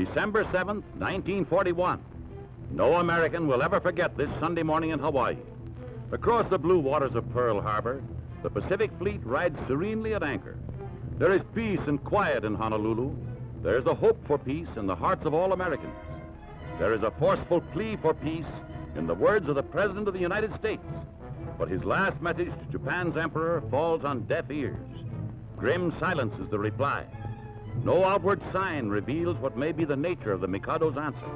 December 7th, 1941. No American will ever forget this Sunday morning in Hawaii. Across the blue waters of Pearl Harbor, the Pacific Fleet rides serenely at anchor. There is peace and quiet in Honolulu. There is a hope for peace in the hearts of all Americans. There is a forceful plea for peace in the words of the President of the United States. But his last message to Japan's emperor falls on deaf ears. Grim silence is the reply. No outward sign reveals what may be the nature of the Mikado's answer.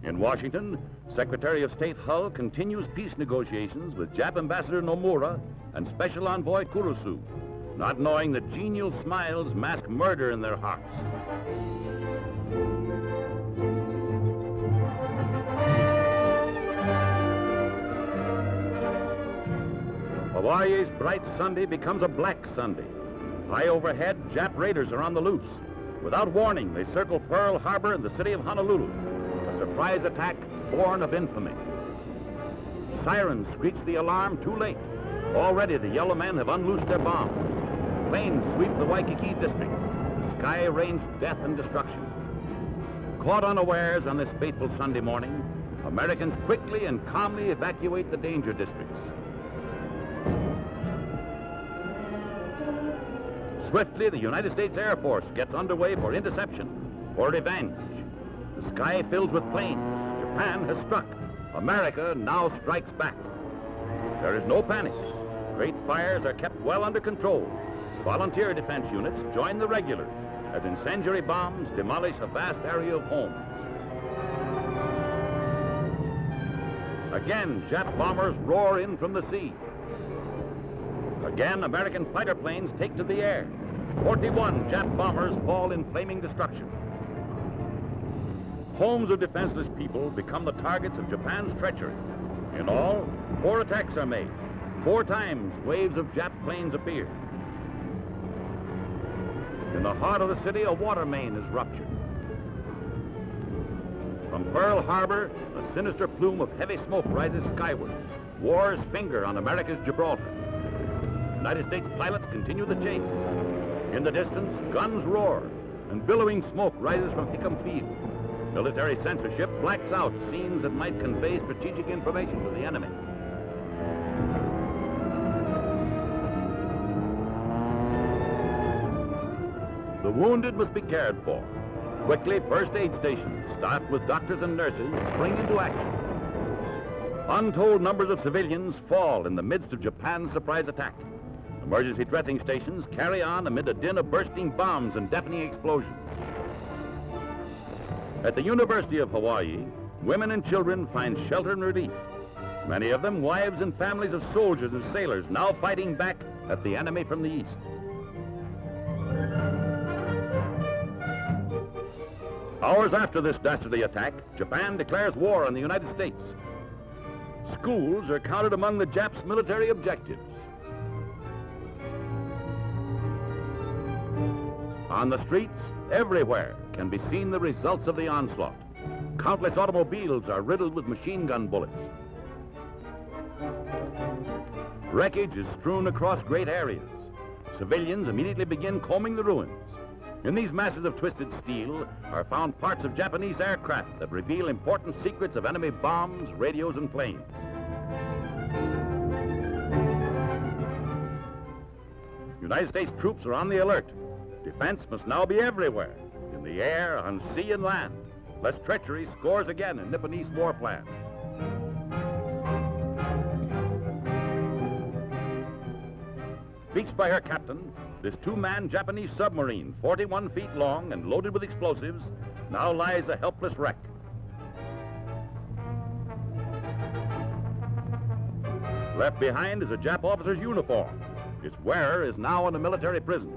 In Washington, Secretary of State Hull continues peace negotiations with Jap Ambassador Nomura and Special Envoy Kurusu, not knowing that genial smiles mask murder in their hearts. Hawaii's bright Sunday becomes a black Sunday. High overhead, Jap raiders are on the loose. Without warning, they circle Pearl Harbor and the city of Honolulu. A surprise attack born of infamy. Sirens screech the alarm too late. Already the yellow men have unloosed their bombs. Planes sweep the Waikiki district. The sky rains death and destruction. Caught unawares on this fateful Sunday morning, Americans quickly and calmly evacuate the danger districts. Swiftly, the United States Air Force gets underway for interception, for revenge. The sky fills with planes. Japan has struck. America now strikes back. There is no panic. Great fires are kept well under control. Volunteer defense units join the regulars as incendiary bombs demolish a vast area of homes. Again, Jap bombers roar in from the sea. Again, American fighter planes take to the air. 41 Jap bombers fall in flaming destruction. Homes of defenseless people become the targets of Japan's treachery. In all, 4 attacks are made. 4 times, waves of Jap planes appear. In the heart of the city, a water main is ruptured. From Pearl Harbor, a sinister plume of heavy smoke rises skyward. War's finger on America's Gibraltar. United States pilots continue the chase. In the distance, guns roar, and billowing smoke rises from Hickam Field. Military censorship blacks out scenes that might convey strategic information to the enemy. The wounded must be cared for. Quickly, first aid stations, staffed with doctors and nurses, spring into action. Untold numbers of civilians fall in the midst of Japan's surprise attack. Emergency dressing stations carry on amid a din of bursting bombs and deafening explosions. At the University of Hawaii, women and children find shelter and relief. Many of them wives and families of soldiers and sailors now fighting back at the enemy from the east. Hours after this dastardly attack, Japan declares war on the United States. Schools are counted among the Japs' military objectives. On the streets, everywhere, can be seen the results of the onslaught. Countless automobiles are riddled with machine gun bullets. Wreckage is strewn across great areas. Civilians immediately begin combing the ruins. In these masses of twisted steel are found parts of Japanese aircraft that reveal important secrets of enemy bombs, radios, and planes. United States troops are on the alert. Defense must now be everywhere, in the air, on sea, and land, lest treachery scores again in Nipponese war plans. Beached by her captain, this 2-man Japanese submarine, 41 feet long and loaded with explosives, now lies a helpless wreck. Left behind is a Jap officer's uniform. Its wearer is now in a military prison.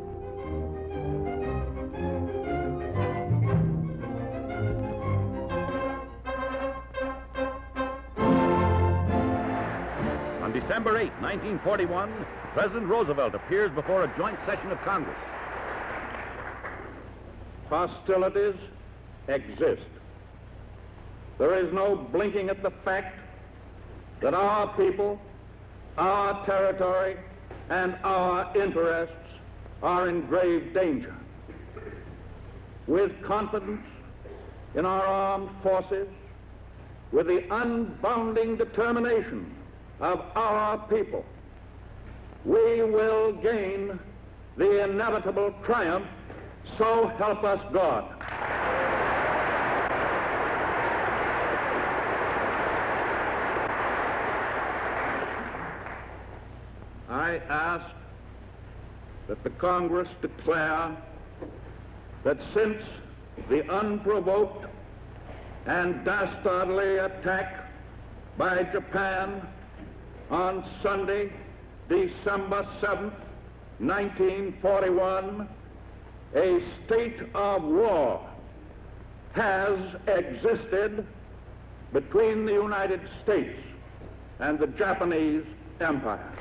On December 8, 1941, President Roosevelt appears before a joint session of Congress. Hostilities exist. There is no blinking at the fact that our people, our territory, and our interests are in grave danger. With confidence in our armed forces, with the unbounding determination of our people, we will gain the inevitable triumph, so help us God. I ask that the Congress declare that since the unprovoked and dastardly attack by Japan on Sunday, December 7th, 1941, a state of war has existed between the United States and the Japanese Empire.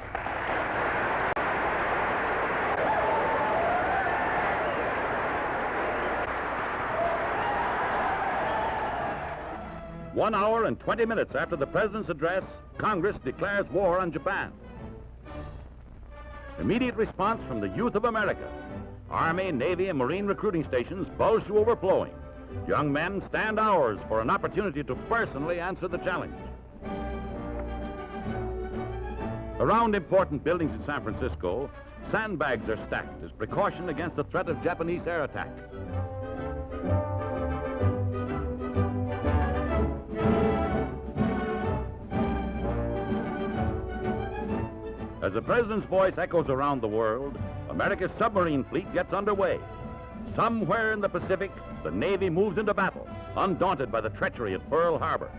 One hour and 20 minutes after the President's address, Congress declares war on Japan. Immediate response from the youth of America. Army, Navy, and Marine recruiting stations bulge to overflowing. Young men stand hours for an opportunity to personally answer the challenge. Around important buildings in San Francisco, sandbags are stacked as precaution against the threat of Japanese air attack. As the President's voice echoes around the world, America's submarine fleet gets underway. Somewhere in the Pacific, the Navy moves into battle, undaunted by the treachery at Pearl Harbor.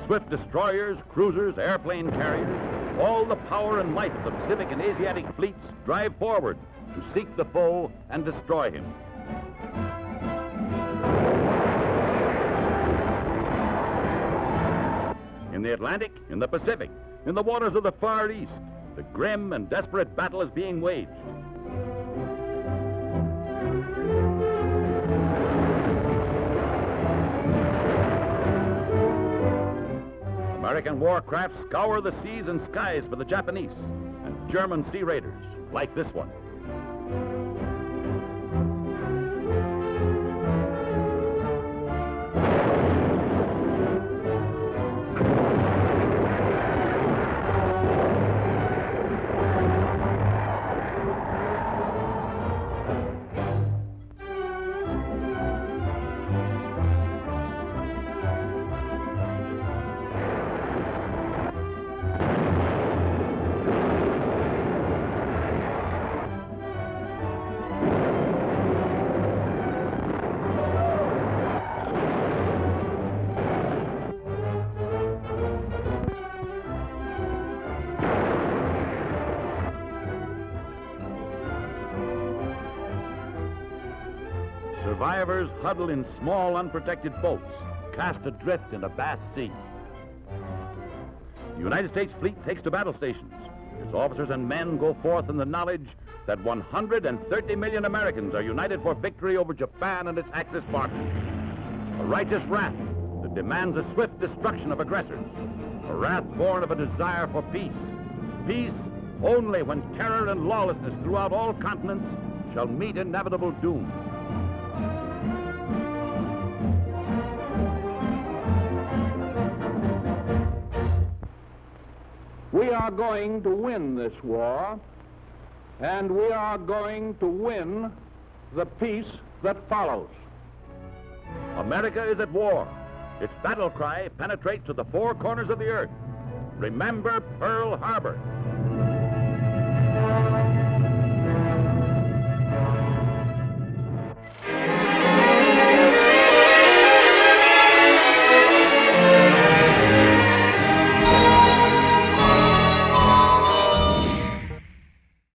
Swift destroyers, cruisers, airplane carriers, all the power and might of the Pacific and Asiatic fleets drive forward to seek the foe and destroy him. In the Atlantic, in the Pacific, in the waters of the Far East, the grim and desperate battle is being waged. American warcraft scour the seas and skies for the Japanese, and German sea raiders, like this one. Survivors huddle in small, unprotected boats, cast adrift in a vast sea. The United States fleet takes to battle stations. Its officers and men go forth in the knowledge that 130 million Americans are united for victory over Japan and its Axis partners. A righteous wrath that demands a swift destruction of aggressors. A wrath born of a desire for peace. Peace only when terror and lawlessness throughout all continents shall meet inevitable doom. We are going to win this war, and we are going to win the peace that follows. America is at war. Its battle cry penetrates to the four corners of the earth. Remember Pearl Harbor.